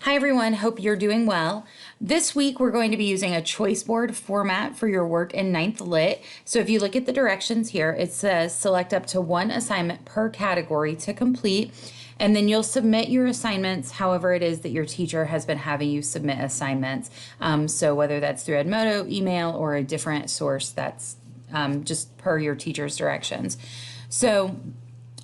Hi everyone, hope you're doing well. This week we're going to be using a choice board format for your work in ninth Lit. So if you look at the directions here, it says select up to one assignment per category to complete, and then you'll submit your assignments however it is that your teacher has been having you submit assignments. So whether that's through Edmodo, email, or a different source, that's just per your teacher's directions. So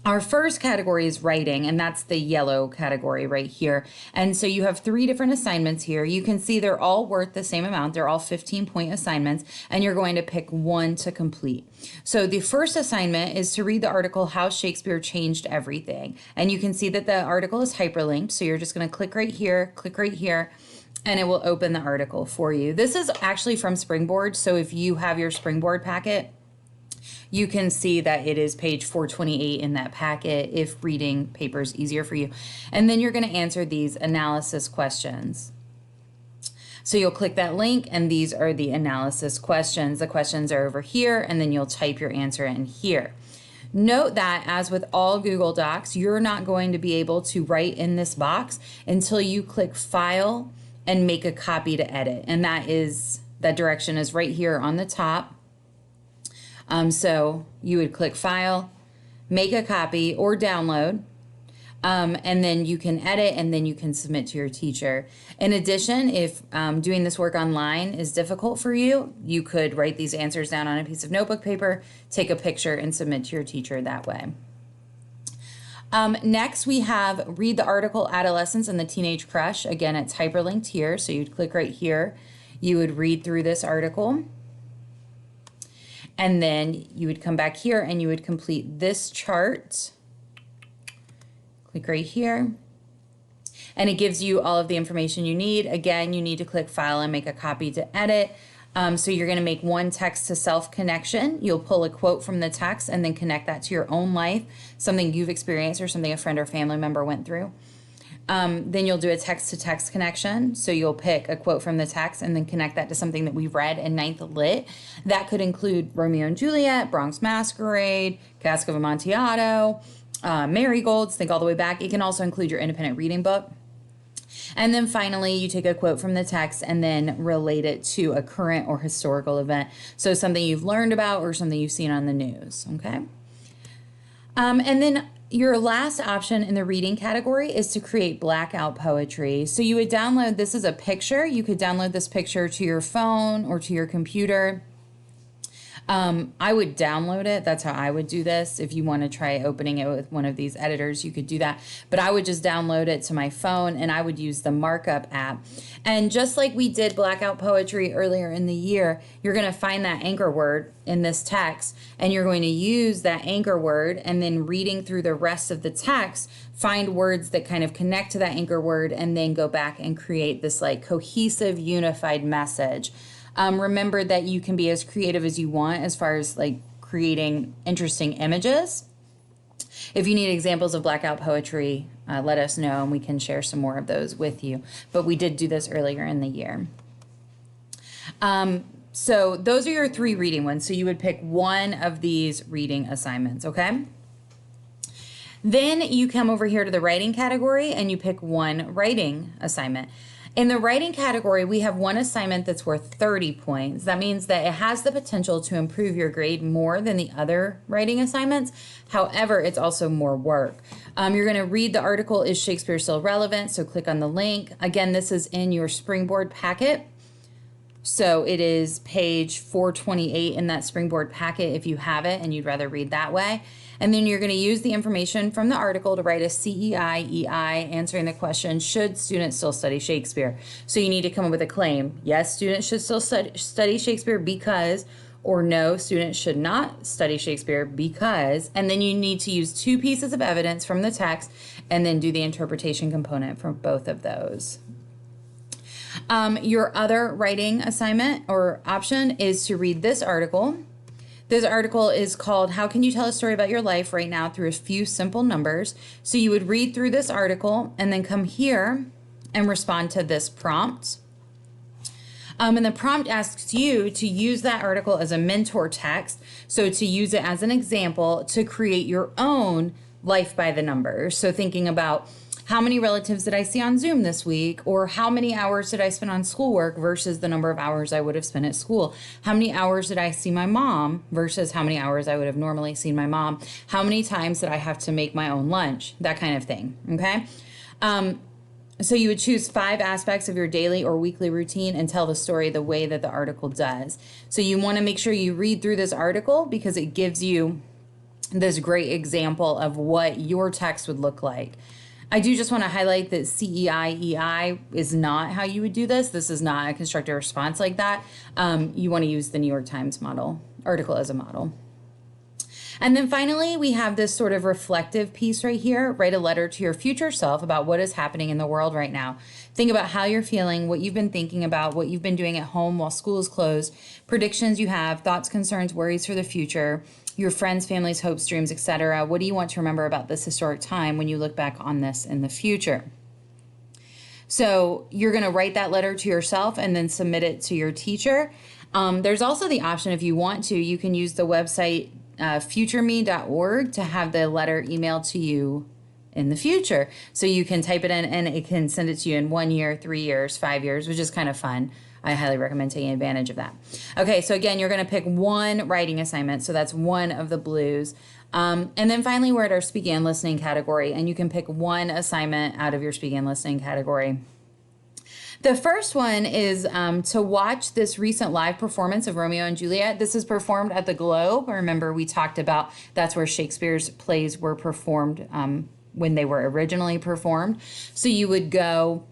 our first category is writing, and that's the yellow category right here. And so you have 3 different assignments here. You can see they're all worth the same amount. They're all 15-point assignments, and you're going to pick one to complete. So the first assignment is to read the article, How Shakespeare Changed Everything. And you can see that the article is hyperlinked, so you're just going to click right here, and it will open the article for you. This is actually from Springboard, so if you have your Springboard packet, you can see that it is page 428 in that packet if reading paper is easier for you. And then you're going to answer these analysis questions. So you'll click that link, and these are the analysis questions. The questions are over here, and then you'll type your answer in here. Note that, as with all Google Docs, you're not going to be able to write in this box until you click File and Make a Copy to Edit. And that direction is right here on the top. So you would click File, Make a Copy, or Download, and then you can edit, and then you can submit to your teacher. In addition, if doing this work online is difficult for you, you could write these answers down on a piece of notebook paper, take a picture, and submit to your teacher that way. Next, we have Read the Article, Adolescence and the Teenage Crush. Again, it's hyperlinked here, so you'd click right here. You would read through this article. And then you would come back here and you would complete this chart. Click right here. And it gives you all of the information you need. Again, you need to click File and Make a Copy to Edit. So you're going to make one text to self connection. You'll pull a quote from the text and then connect that to your own life, something you've experienced or something a friend or family member went through. Then you'll do a text-to-text connection. So you'll pick a quote from the text and then connect that to something that we've read in ninth Lit. That could include Romeo and Juliet, Bronx Masquerade, Cask of Amontillado, Marigolds, think all the way back. It can also include your independent reading book. And then finally, you take a quote from the text and then relate it to a current or historical event. So something you've learned about or something you've seen on the news, okay? And then your last option in the reading category is to create Blackout Poetry. So you would download, this is a picture. You could download this picture to your phone or to your computer. I would download it. That's how I would do this. If you want to try opening it with one of these editors, you could do that. But I would just download it to my phone, and I would use the markup app. And just like we did Blackout Poetry earlier in the year, you're going to find that anchor word in this text, and you're going to use that anchor word, and then reading through the rest of the text, find words that kind of connect to that anchor word, and then go back and create this like cohesive, unified message. Remember that you can be as creative as you want as far as like creating interesting images. If you need examples of Blackout Poetry, let us know and we can share some more of those with you. But we did do this earlier in the year. So those are your 3 reading ones. So you would pick one of these reading assignments, okay? Then you come over here to the writing category and you pick one writing assignment. In the writing category, we have one assignment that's worth 30 points. That means that it has the potential to improve your grade more than the other writing assignments. However, it's also more work. You're going to read the article, Is Shakespeare Still Relevant? So click on the link. Again, this is in your Springboard packet. So it is page 428 in that Springboard packet if you have it and you'd rather read that way. And then you're going to use the information from the article to write a CEI, answering the question, should students still study Shakespeare? So you need to come up with a claim. Yes, students should still study Shakespeare because, or no, students should not study Shakespeare because, and then you need to use 2 pieces of evidence from the text and then do the interpretation component for both of those. Your other writing assignment or option is to read this article. This article is called How Can You Tell a Story About Your Life Right Now Through a Few Simple Numbers? So you would read through this article and then come here and respond to this prompt. And the prompt asks you to use that article as a mentor text. So to use it as an example to create your own life by the numbers. So thinking about How many relatives did I see on Zoom this week? Or how many hours did I spend on schoolwork versus the number of hours I would have spent at school? How many hours did I see my mom versus how many hours I would have normally seen my mom? How many times did I have to make my own lunch? That kind of thing, okay? So you would choose 5 aspects of your daily or weekly routine and tell the story the way that the article does. So you want to make sure you read through this article because it gives you this great example of what your text would look like. I do just want to highlight that CEI is not how you would do this. This is not a constructive response like that. You want to use the New York Times article as a model. And then finally, we have this sort of reflective piece right here. Write a letter to your future self about what is happening in the world right now. Think about how you're feeling, what you've been thinking about, what you've been doing at home while school is closed, predictions you have, thoughts, concerns, worries for the future, your friends, families, hopes, dreams, etc. What do you want to remember about this historic time when you look back on this in the future? So you're going to write that letter to yourself and then submit it to your teacher. There's also the option, if you want to, you can use the website futureme.org to have the letter emailed to you in the future. So you can type it in and it can send it to you in 1 year, 3 years, 5 years, which is kind of fun. I highly recommend taking advantage of that. Okay, so again, you're going to pick one writing assignment. So that's one of the blues. And then finally, we're at our speaking and listening category, and you can pick one assignment out of your speaking and listening category. The first one is to watch this recent live performance of Romeo and Juliet. This is performed at the Globe. Remember, we talked about that's where Shakespeare's plays were performed when they were originally performed. So you would go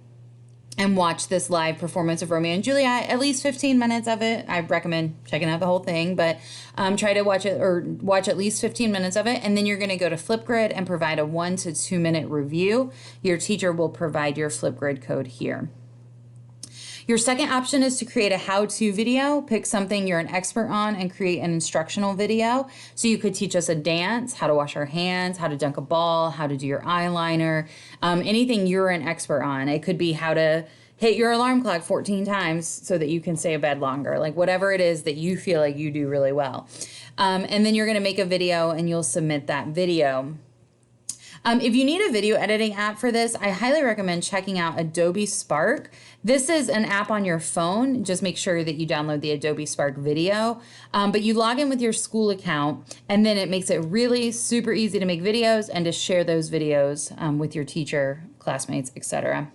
and watch this live performance of Romeo and Juliet, at least 15 minutes of it. I recommend checking out the whole thing, but try to watch it or watch at least 15 minutes of it. And then you're going to go to Flipgrid and provide a 1 to 2 minute review. Your teacher will provide your Flipgrid code here. Your second option is to create a how-to video. Pick something you're an expert on and create an instructional video. So you could teach us a dance, how to wash our hands, how to dunk a ball, how to do your eyeliner, anything you're an expert on. It could be how to hit your alarm clock 14 times so that you can stay in bed longer, like whatever it is that you feel like you do really well. And then you're going to make a video and you'll submit that video. If you need a video editing app for this, I highly recommend checking out Adobe Spark. This is an app on your phone. Just make sure that you download the Adobe Spark video. But you log in with your school account, and then it makes it really super easy to make videos and to share those videos with your teacher, classmates, etc.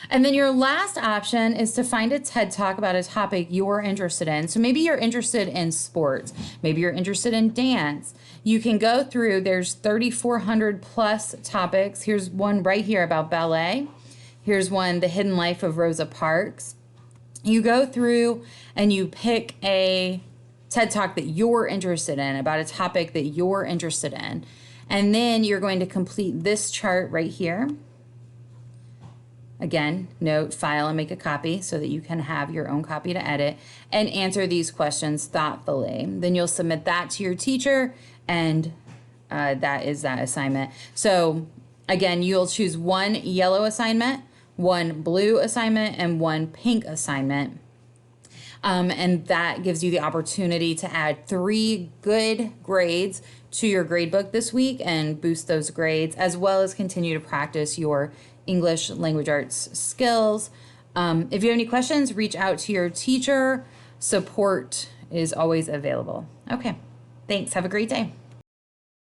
And then your last option is to find a TED Talk about a topic you're interested in. So maybe you're interested in sports. Maybe you're interested in dance. You can go through, there's 3,400 plus topics. Here's one right here about ballet. Here's one, The Hidden Life of Rosa Parks. You go through and you pick a TED Talk that you're interested in, about a topic that you're interested in. And then you're going to complete this chart right here. Again, note, file, and make a copy so that you can have your own copy to edit, and answer these questions thoughtfully. Then you'll submit that to your teacher, and that is that assignment. So again, you'll choose one yellow assignment, one blue assignment, and one pink assignment. And that gives you the opportunity to add 3 good grades to your gradebook this week and boost those grades, as well as continue to practice your English language arts skills. If you have any questions, reach out to your teacher. Support is always available. Okay, thanks. Have a great day.